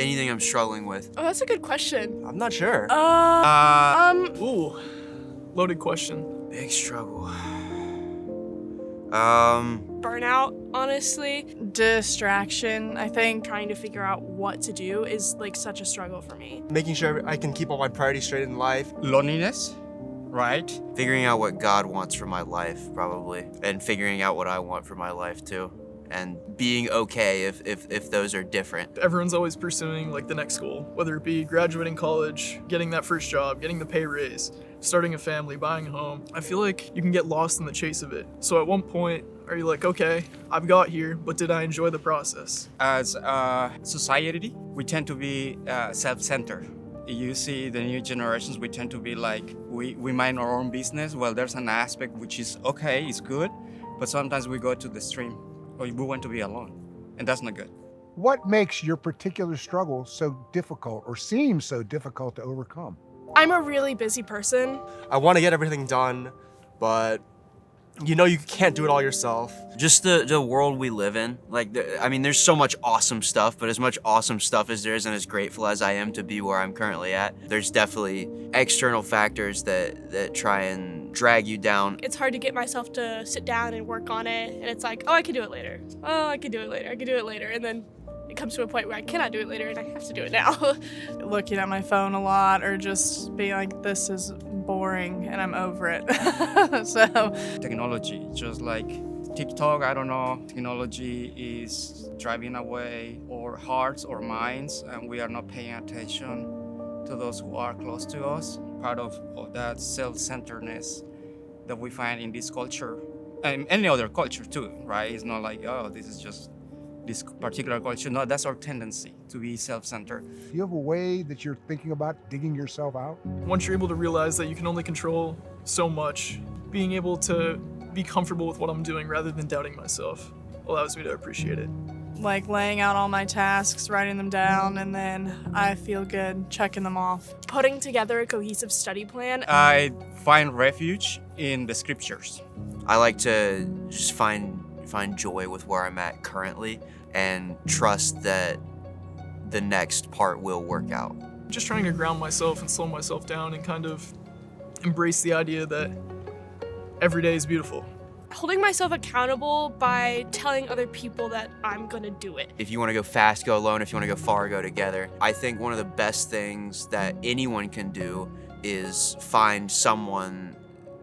Anything I'm struggling with. Oh, that's a good question. I'm not sure. Ooh, loaded question. Big struggle. Burnout, honestly. Distraction. I think trying to figure out what to do is like such a struggle for me. Making sure I can keep all my priorities straight in life. Loneliness, right? Figuring out what God wants for my life, probably. And figuring out what I want for my life, too. And being okay if those are different. Everyone's always pursuing like the next goal, whether it be graduating college, getting that first job, getting the pay raise, starting a family, buying a home. I feel like you can get lost in the chase of it. So at one point, are you like, okay, I've got here, but did I enjoy the process? As a society, we tend to be self-centered. You see the new generations, we tend to be like, we mind our own business. Well, there's an aspect which is okay, it's good, but sometimes we go to the extreme, or we want to be alone, and that's not good. What makes your particular struggle so difficult or seems so difficult to overcome? I'm a really busy person. I want to get everything done, but you know you can't do it all yourself. Just the world we live in. Like, I mean, there's so much awesome stuff, but as much awesome stuff as there is and as grateful as I am to be where I'm currently at, there's definitely external factors that try and drag you down. It's hard to get myself to sit down and work on it, and it's like, oh, I can do it later. Oh, I can do it later. I can do it later. And then it comes to a point where I cannot do it later and I have to do it now. Looking at my phone a lot or just being like, this is boring and I'm over it. So Technology, just like TikTok, I don't know, technology is driving away our hearts or minds, and we are not paying attention to those who are close to us. Part of that self-centeredness that we find in this culture, and any other culture too, right? It's not like, oh, this is just this particular culture. No, that's our tendency to be self-centered. Do you have a way that you're thinking about digging yourself out? Once you're able to realize that you can only control so much, being able to be comfortable with what I'm doing rather than doubting myself allows me to appreciate it. like laying out all my tasks, writing them down, and then I feel good checking them off. Putting together a cohesive study plan. I find refuge in the scriptures. I like to just find joy with where I'm at currently and trust that the next part will work out. Just trying to ground myself and slow myself down and kind of embrace the idea that every day is beautiful. Holding myself accountable by telling other people that I'm gonna do it. If you want to go fast, go alone. If you want to go far, go together. I think one of the best things that anyone can do is find someone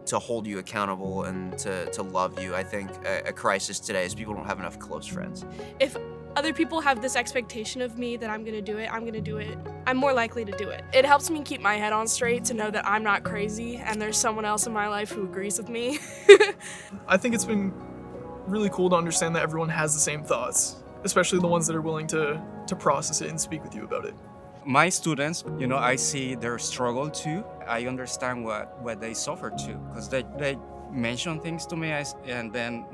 to hold you accountable and to love you. I think a crisis today is people don't have enough close friends. If other people have this expectation of me that I'm gonna do it, I'm more likely to do it. It helps me keep my head on straight to know that I'm not crazy and there's someone else in my life who agrees with me. I think it's been really cool to understand that everyone has the same thoughts, especially the ones that are willing to process it and speak with you about it. My students, I see their struggle too. I understand what they suffer too, because they mention things to me, and then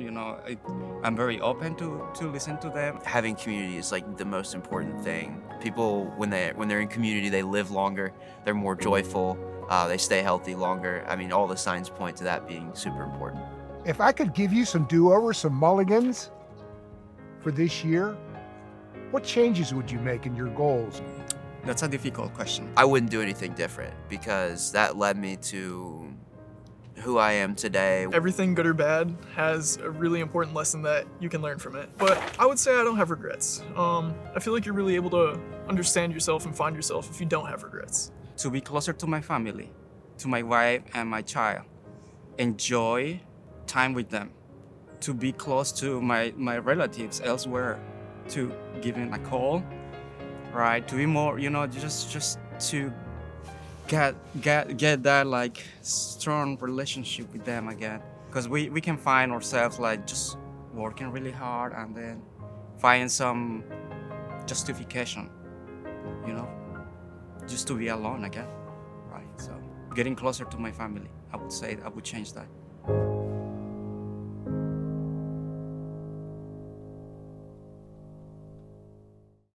I'm very open to listen to them. Having community is like the most important thing. People, when they're in community, they live longer, they're more joyful, they stay healthy longer. I mean, all the signs point to that being super important. If I could give you some do-overs, some mulligans for this year, what changes would you make in your goals? That's a difficult question. I wouldn't do anything different because that led me to who I am today. Everything, good or bad, has a really important lesson that you can learn from it. But I would say I don't have regrets. I feel like you're really able to understand yourself and find yourself if you don't have regrets. To be closer to my family, to my wife and my child. Enjoy time with them. To be close to my relatives elsewhere. To give them a call, right? To be more, just to get that like strong relationship with them again. Because we can find ourselves like just working really hard and then find some justification, just to be alone again, right? So getting closer to my family, I would say I would change that.